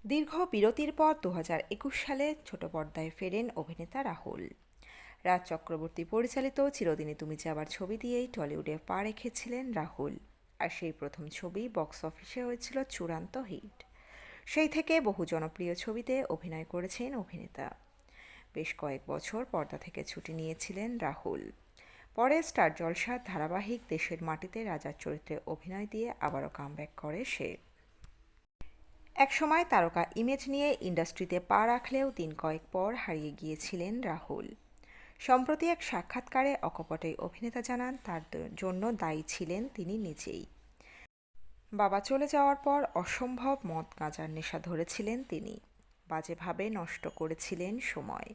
দীর্ঘ বিরতির পর 2021 সালে ছোট পর্দায় ফেরেন অভিনেতা রাহুল। রাজ চক্রবর্তী পরিচালিত চিরদিনই তুমি যাবার ছবি দিয়েই টলিউডে পা রেখেছিলেন রাহুল। আর সেই প্রথম ছবি বক্স অফিসে হয়েছিল চূড়ান্ত হিট। সেই থেকে বহু জনপ্রিয় ছবিতে অভিনয় করেছেন অভিনেতা। বেশ কয়েক বছর পর্দা থেকে ছুটি নিয়েছিলেন রাহুল। পরে স্টার জলসার ধারাবাহিক দেশের মাটিতে রাজার চরিত্রে অভিনয় দিয়ে আবারও কামব্যাক করে সে। একসময় তারকা ইমেজ নিয়ে ইন্ডাস্ট্রিতে পা রাখলেও দিন কয়েক পর হারিয়ে গিয়েছিলেন রাহুল। সম্প্রতি এক সাক্ষাৎকারে অকপটে অভিনেতা জানান তার জন্য দায়ী ছিলেন তিনি নিজেই। বাবা চলে যাওয়ার পর অসম্ভব মদ গাঁজার নেশা ধরেছিলেন তিনি। বাজেভাবে নষ্ট করেছিলেন সময়।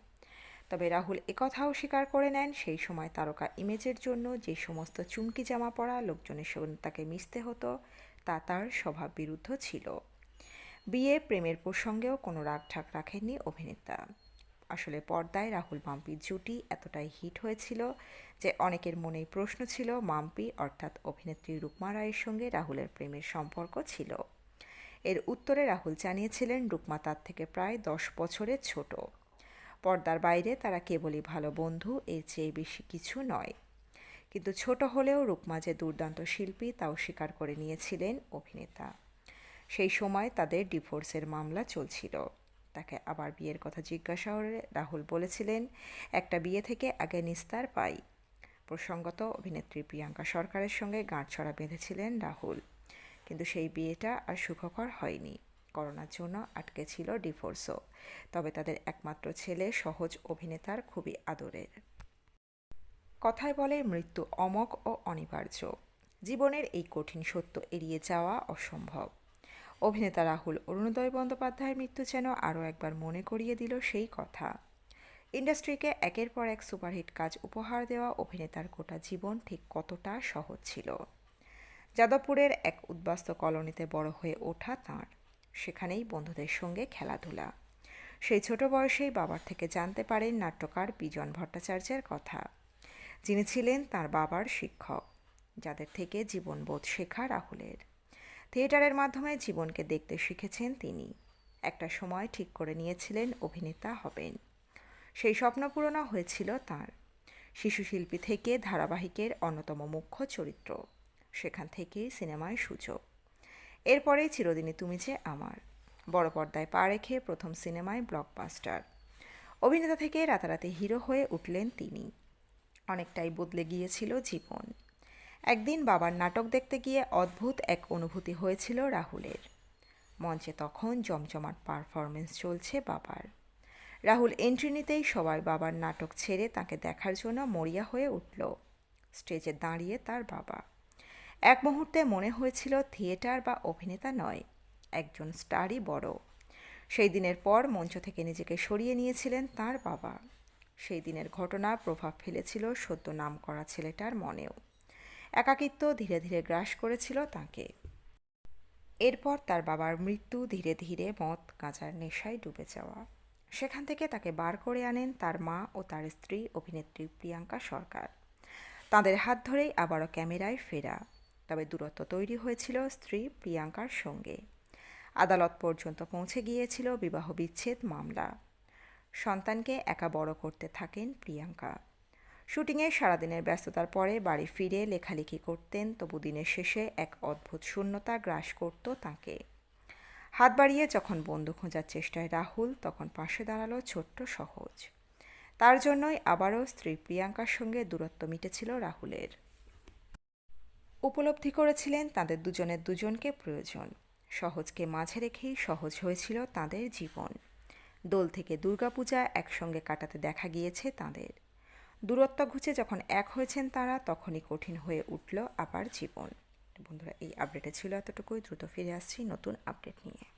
তবে রাহুল একথাও স্বীকার করে নেন সেই সময় তারকা ইমেজের জন্য যে সমস্ত চুমকি জামা পরা লোকজনের সঙ্গে তাকে মিশতে হতো তা তার স্বভাব বিরুদ্ধ ছিল। বিয়ে প্রেমের প্রসঙ্গেও কোনো রাগঢাক রাখেননি অভিনেতা। আসলে পর্দায় রাহুল মাম্পির জুটি এতটাই হিট হয়েছিল যে অনেকের মনেই প্রশ্ন ছিল মাম্পি অর্থাৎ অভিনেত্রী রুকমা রায়ের সঙ্গে রাহুলের প্রেমের সম্পর্ক ছিল। এর উত্তরে রাহুল জানিয়েছিলেন রুকমা তার থেকে প্রায় 10 বছরের ছোট। পর্দার বাইরে তারা কেবলই ভালো বন্ধু, এর চেয়ে বেশি কিছু নয়। কিন্তু ছোট হলেও রুকমা যে দুর্দান্ত শিল্পী তাও স্বীকার করে নিয়েছিলেন অভিনেতা। সেই সময় তাদের ডিভোর্সের মামলা চলছিল। তাকে আবার বিয়ের কথা জিজ্ঞাসা করে রাহুল বলেছিলেন, একটা বিয়ে থেকে আগে নিস্তার পাই। প্রসঙ্গত অভিনেত্রী প্রিয়াঙ্কা সরকারের সঙ্গে গাঁটছড়া বেঁধেছিলেন রাহুল, কিন্তু সেই বিয়েটা আর সুখকর হয়নি। করোনার জন্য আটকে ছিল ডিভোর্সও। তবে তাদের একমাত্র ছেলে সহজ অভিনেতার খুবই আদরের। কথায় বলে মৃত্যু অমোঘ ও অনিবার্য। জীবনের এই কঠিন সত্য এড়িয়ে যাওয়া অসম্ভব। অভিনেতা রাহুল অরুণোদয় বন্দ্যোপাধ্যায়ের মৃত্যু যেন আরও একবার মনে করিয়ে দিল সেই কথা। ইন্ডাস্ট্রিকে একের পর এক সুপারহিট কাজ উপহার দেওয়া অভিনেতার গোটা জীবন ঠিক কতটা সহজ ছিল। যাদবপুরের এক উদ্বাস্তু কলোনিতে বড় হয়ে ওঠা তাঁর। সেখানেই বন্ধুদের সঙ্গে খেলাধুলা। সেই ছোট বয়সেই বাবার থেকে জানতে পারেন নাট্যকার বিজন ভট্টাচার্যের কথা, যিনি ছিলেন তাঁর বাবার শিক্ষক, যাদের থেকে জীবনবোধ শেখা রাহুলের। থিয়েটারের মাধ্যমে জীবনকে দেখতে শিখেছেন তিনি। একটা সময় ঠিক করে নিয়েছিলেন অভিনেতা হবেন। সেই স্বপ্ন পূরণ হয়েছিল তাঁর। শিশুশিল্পী থেকে ধারাবাহিকের অন্যতম মুখ্য চরিত্র, সেখান থেকেই সিনেমায় সুযোগ। এরপরেই চিরদিনই তুমি যে আমার। বড় পর্দায় পা রেখে প্রথম সিনেমায় ব্লকবাস্টার। অভিনেতা থেকে রাতারাতি হিরো হয়ে উঠলেন তিনি। অনেকটাই বদলে গিয়েছিল জীবন। একদিন বাবার নাটক দেখতে গিয়ে অদ্ভুত এক অনুভূতি হয়েছিল রাহুলের। মঞ্চে তখন জমজমাট পারফরমেন্স চলছে বাবার। রাহুল এন্ট্রি নিতেই সবাই বাবার নাটক ছেড়ে তাকে দেখার জন্য মরিয়া হয়ে উঠল। স্টেজে দাঁড়িয়ে তার বাবা। এক মুহূর্তে মনে হয়েছিল থিয়েটার বা অভিনেতা নয়, একজন স্টারই বড়। সেই দিনের পর মঞ্চ থেকে নিজেকে সরিয়ে নিয়েছিলেন তার বাবা। সেই দিনের ঘটনা প্রভাব ফেলেছিল সদ্য নাম করা ছেলেটার মনেও। একাকিত্ব ধীরে ধীরে গ্রাস করেছিল তাকে। এরপর তার বাবার মৃত্যু, ধীরে ধীরে মদ গাঁজার নেশায় ডুবে যাওয়া। সেখান থেকে তাকে বার করে আনেন তার মা ও তার স্ত্রী অভিনেত্রী প্রিয়াঙ্কা সরকার। তাঁদের হাত ধরেই আবারও ক্যামেরায় ফেরা। তবে দূরত্ব তৈরি হয়েছিল স্ত্রী প্রিয়াঙ্কার সঙ্গে। আদালত পর্যন্ত পৌঁছে গিয়েছিল বিবাহ বিচ্ছেদ মামলা। সন্তানকে একা বড় করতে থাকেন প্রিয়াঙ্কা। শুটিংয়ে সারাদিনের ব্যস্ততার পরে বাড়ি ফিরে লেখালেখি করতেন, তবু দিনের শেষে এক অদ্ভুত শূন্যতা গ্রাস করত তাঁকে। হাত বাড়িয়ে যখন বন্ধু খোঁজার চেষ্টায় রাহুল, তখন পাশে দাঁড়ালো ছোট্ট সহজ। তার জন্যই আবারও স্ত্রী প্রিয়াঙ্কার সঙ্গে দূরত্ব মিটেছিল রাহুলের। উপলব্ধি করেছিলেন তাদের দুজনের দুজনকে প্রয়োজন। সহজকে মাঝে রেখেই সহজ হয়েছিল তাদের জীবন। দোল থেকে দুর্গাপূজা একসঙ্গে কাটাতে দেখা গিয়েছে তাদের। দূরত্ব ঘুচে যখন এক হয়েছেন তারা, তখনই কঠিন হয়ে উঠল আবার জীবন। বন্ধুরা, এই আপডেটে ছিল এতটুকুই। দ্রুত ফিরে আসছি নতুন আপডেট নিয়ে।